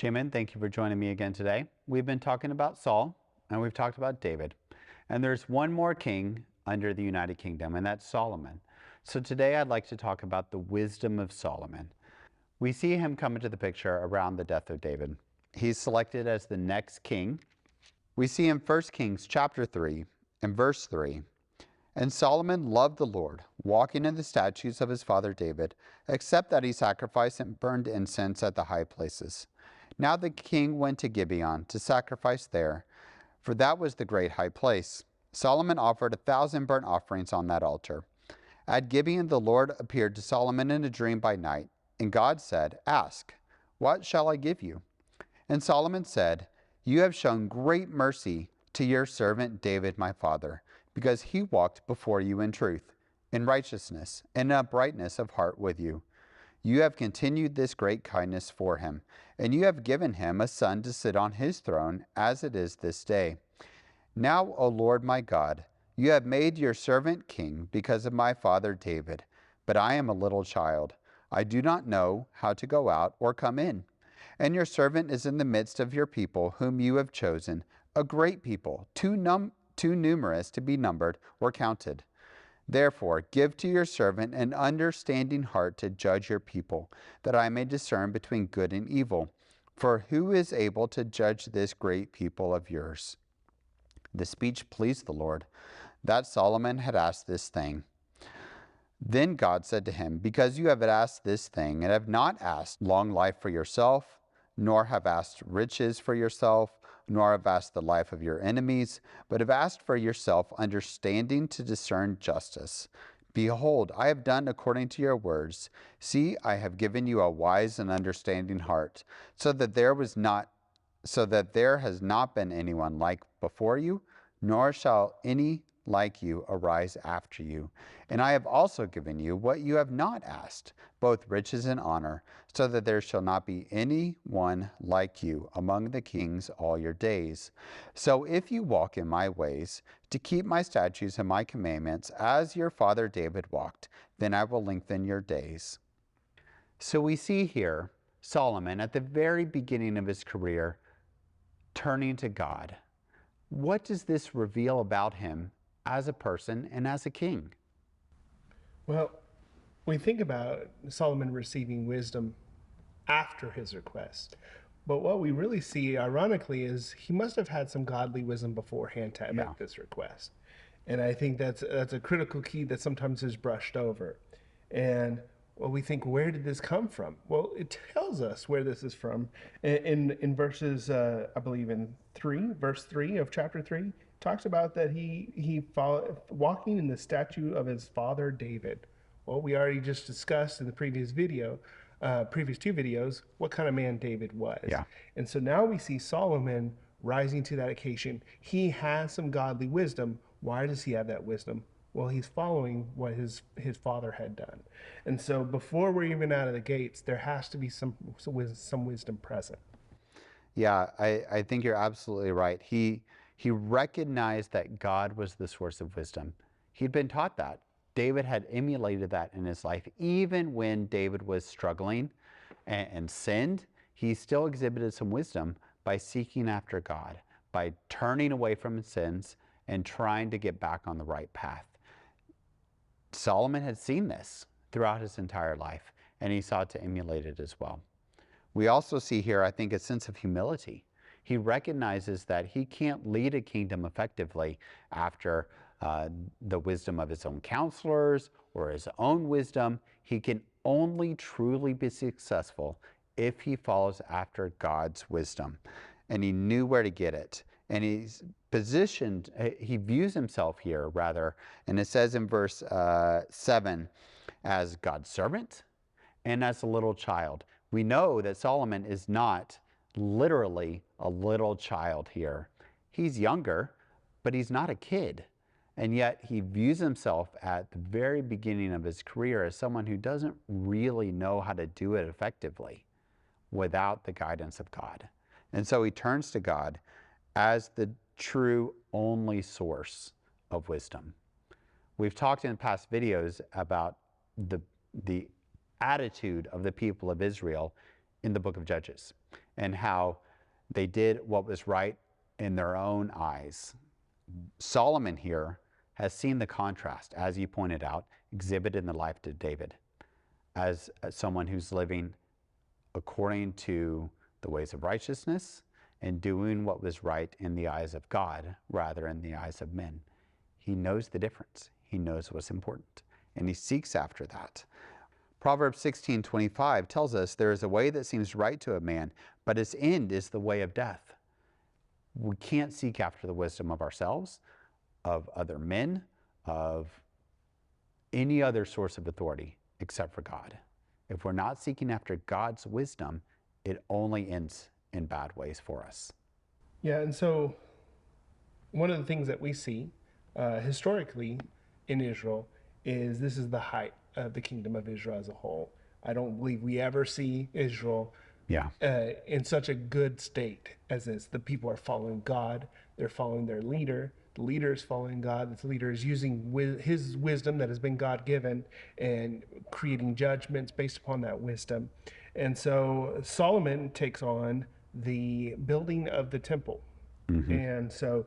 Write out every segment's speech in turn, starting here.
Jamin, thank you for joining me again today. We've been talking about Saul and we've talked about David. And there's one more king under the United Kingdom, and that's Solomon. So today I'd like to talk about the wisdom of Solomon. We see him come into the picture around the death of David. He's selected as the next king. We see in 1 Kings chapter 3 and verse 3. And Solomon loved the Lord, walking in the statutes of his father David, except that he sacrificed and burned incense at the high places. Now the king went to Gibeon to sacrifice there, for that was the great high place. Solomon offered 1,000 burnt offerings on that altar. At Gibeon the Lord appeared to Solomon in a dream by night, and God said, "Ask, what shall I give you?" And Solomon said, "You have shown great mercy to your servant David my father, because he walked before you in truth, in righteousness, and uprightness of heart with you. You have continued this great kindness for him, and you have given him a son to sit on his throne, as it is this day. Now, O Lord my God, you have made your servant king because of my father David, but I am a little child. I do not know how to go out or come in. And your servant is in the midst of your people, whom you have chosen, a great people, too numerous to be numbered or counted. Therefore, give to your servant an understanding heart to judge your people, that I may discern between good and evil. For who is able to judge this great people of yours?" The speech pleased the Lord, that Solomon had asked this thing. Then God said to him, "Because you have asked this thing, and have not asked long life for yourself, nor have asked riches for yourself, nor have asked the life of your enemies, but have asked for yourself understanding to discern justice. Behold, I have done according to your words. See, I have given you a wise and understanding heart, so that there has not been anyone like before you, nor shall any like you arise after you. And I have also given you what you have not asked, both riches and honor, so that there shall not be any one like you among the kings all your days. So if you walk in my ways, to keep my statutes and my commandments, as your father David walked, then I will lengthen your days." So we see here Solomon at the very beginning of his career turning to God. What does this reveal about him as a person and as a king? Well, we think about Solomon receiving wisdom after his request. But what we really see, ironically, is he must have had some godly wisdom beforehand to make this request. And I think that's a critical key that sometimes is brushed over. And well, we think, where did this come from? Well, it tells us where this is from in verses, I believe in verse 3 of chapter 3, talks about that he followed, walking in the statute of his father David. Well, we already just discussed in the previous two videos, what kind of man David was. Yeah. And so now we see Solomon rising to that occasion. He has some godly wisdom. Why does he have that wisdom? Well, he's following what his father had done. And so before we're even out of the gates, there has to be some wisdom present. Yeah, I think you're absolutely right. He recognized that God was the source of wisdom. He'd been taught that. David had emulated that in his life. Even when David was struggling and sinned, he still exhibited some wisdom by seeking after God, by turning away from his sins and trying to get back on the right path. Solomon had seen this throughout his entire life, and he sought to emulate it as well. We also see here, I think, a sense of humility. He recognizes that he can't lead a kingdom effectively after the wisdom of his own counselors or his own wisdom. He can only truly be successful if he follows after God's wisdom. And he knew where to get it. And he's positioned, he views himself here rather, and it says in verse 7, as God's servant and as a little child. We know that Solomon is not literally a little child here. He's younger, but he's not a kid. And yet he views himself at the very beginning of his career as someone who doesn't really know how to do it effectively without the guidance of God. And so he turns to God as the true only source of wisdom. We've talked in past videos about the attitude of the people of Israel in the book of Judges, and how they did what was right in their own eyes. Solomon here has seen the contrast, as you pointed out, exhibited in the life of David, as someone who's living according to the ways of righteousness and doing what was right in the eyes of God rather in the eyes of men. He knows the difference. He knows what's important, and he seeks after that. Proverbs 16:25 tells us there is a way that seems right to a man, but its end is the way of death. We can't seek after the wisdom of ourselves, of other men, of any other source of authority except for God. If we're not seeking after God's wisdom, it only ends in bad ways for us. Yeah, and so one of the things that we see historically in Israel is this is the height of the kingdom of Israel as a whole. I don't believe we ever see Israel Yeah. in such a good state as this. The people are following God, they're following their leader. The leader is following God. The leader is using his wisdom that has been God given and creating judgments based upon that wisdom. And so Solomon takes on the building of the temple. And so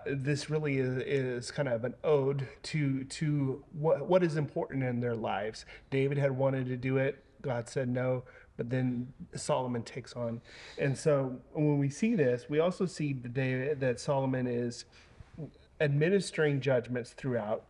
this really is kind of an ode to what is important in their lives. David had wanted to do it. God said no, but then Solomon takes on. And so when we see this, we also see that Solomon is administering judgments throughout.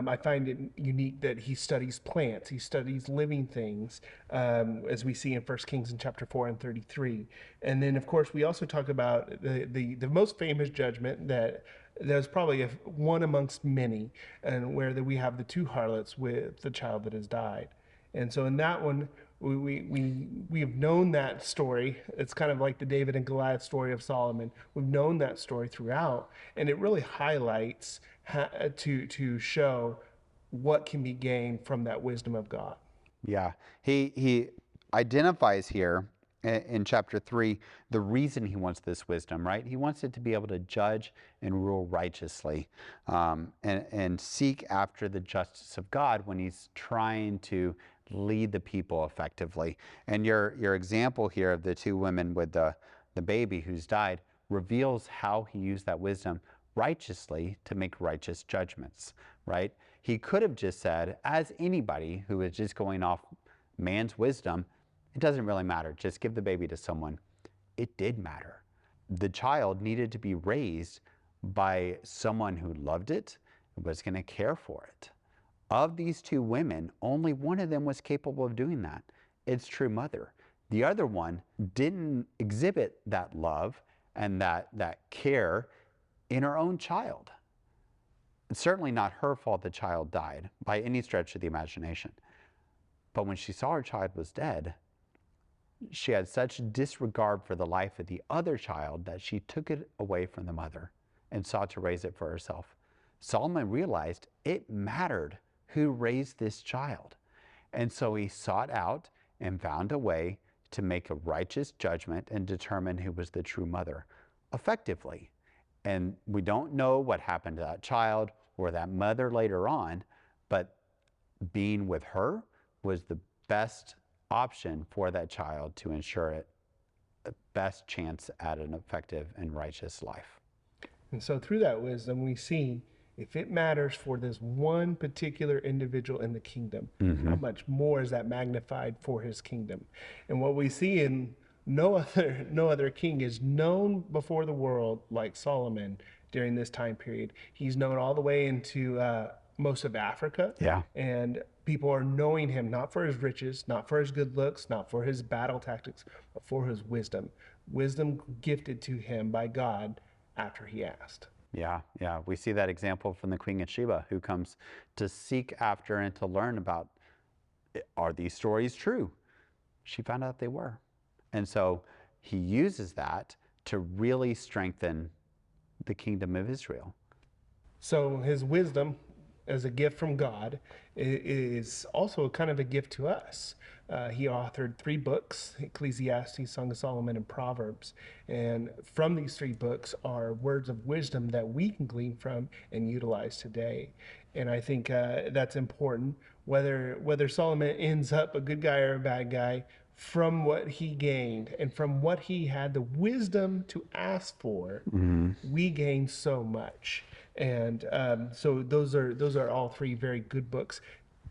I find it unique that he studies plants, he studies living things, as we see in 1 Kings in chapter 4 and 33. And then, of course, we also talk about the most famous judgment that there's probably one amongst many, and where we have the two harlots with the child that has died. And so in that one, we have known that story. It's kind of like the David and Goliath story of Solomon. We've known that story throughout, and it really highlights to show what can be gained from that wisdom of God. Yeah. He identifies here in chapter 3 the reason he wants this wisdom, right? He wants it to be able to judge and rule righteously, and seek after the justice of God when he's trying to lead the people effectively. And your example here of the two women with the baby who's died reveals how he used that wisdom righteously to make righteous judgments, right? He could have just said, as anybody who is just going off man's wisdom, it doesn't really matter, just give the baby to someone. It did matter. The child needed to be raised by someone who loved it, was going to care for it. Of these two women, only one of them was capable of doing that. Its true mother. The other one didn't exhibit that love and that care in her own child. It's certainly not her fault the child died by any stretch of the imagination. But when she saw her child was dead, she had such disregard for the life of the other child that she took it away from the mother and sought to raise it for herself. Solomon realized it mattered who raised this child. And so he sought out and found a way to make a righteous judgment and determine who was the true mother effectively. And we don't know what happened to that child or that mother later on, but being with her was the best option for that child to ensure it the best chance at an effective and righteous life. And so through that wisdom, we see if it matters for this one particular individual in the kingdom, how much more is that magnified for his kingdom? And what we see in no other king is known before the world like Solomon during this time period. He's known all the way into most of Africa. Yeah. And people are knowing him not for his riches, not for his good looks, not for his battle tactics, but for his wisdom. Wisdom gifted to him by God after he asked. Yeah. We see that example from the Queen of Sheba, who comes to seek after and to learn about, are these stories true? She found out they were. And so he uses that to really strengthen the kingdom of Israel. So his wisdom as a gift from God is also kind of a gift to us. He authored 3 books, Ecclesiastes, Song of Solomon, and Proverbs. And from these 3 books are words of wisdom that we can glean from and utilize today. And I think that's important. whether Solomon ends up a good guy or a bad guy, from what he gained and from what he had the wisdom to ask for, we gain so much. And so those are all three very good books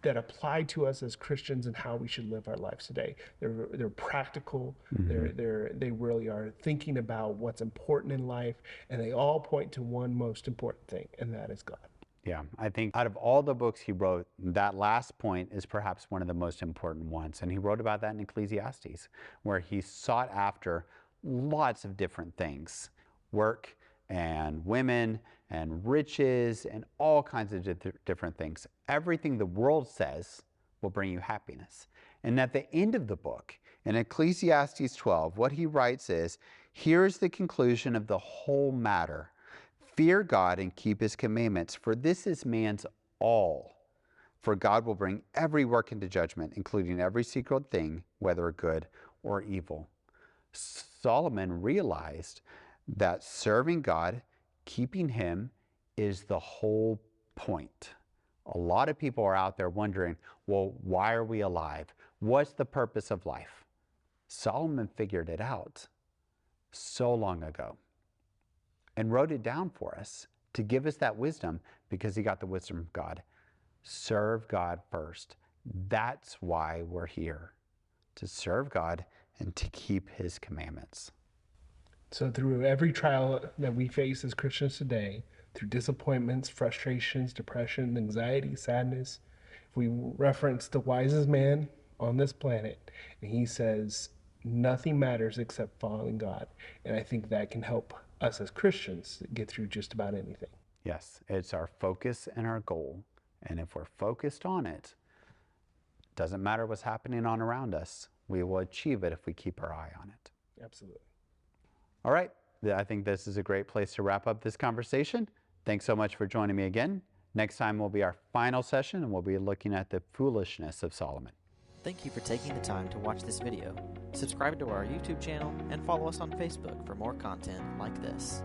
that apply to us as Christians and how we should live our lives today. They're practical. They really are thinking about what's important in life, and they all point to one most important thing, and that is God. Yeah, I think out of all the books he wrote, that last point is perhaps one of the most important ones. And he wrote about that in Ecclesiastes, where he sought after lots of different things: work and women and riches and all kinds of different things. Everything the world says will bring you happiness. And at the end of the book, in Ecclesiastes 12, what he writes is, "Here's the conclusion of the whole matter. Fear God and keep his commandments, for this is man's all. For God will bring every work into judgment, including every secret thing, whether good or evil." Solomon realized that serving God, keeping him, is the whole point. A lot of people are out there wondering, well, why are we alive? What's the purpose of life? Solomon figured it out so long ago and wrote it down for us to give us that wisdom, because he got the wisdom of God. Serve God first. That's why we're here, to serve God and to keep his commandments. So through every trial that we face as Christians today, through disappointments, frustrations, depression, anxiety, sadness, if we reference the wisest man on this planet, and he says, nothing matters except following God. And I think that can help us as Christians get through just about anything. Yes, it's our focus and our goal. And if we're focused on it, doesn't matter what's happening on around us, we will achieve it if we keep our eye on it. Absolutely. All right, I think this is a great place to wrap up this conversation. Thanks so much for joining me again. Next time will be our final session, and we'll be looking at the foolishness of Solomon. Thank you for taking the time to watch this video. Subscribe to our YouTube channel and follow us on Facebook for more content like this.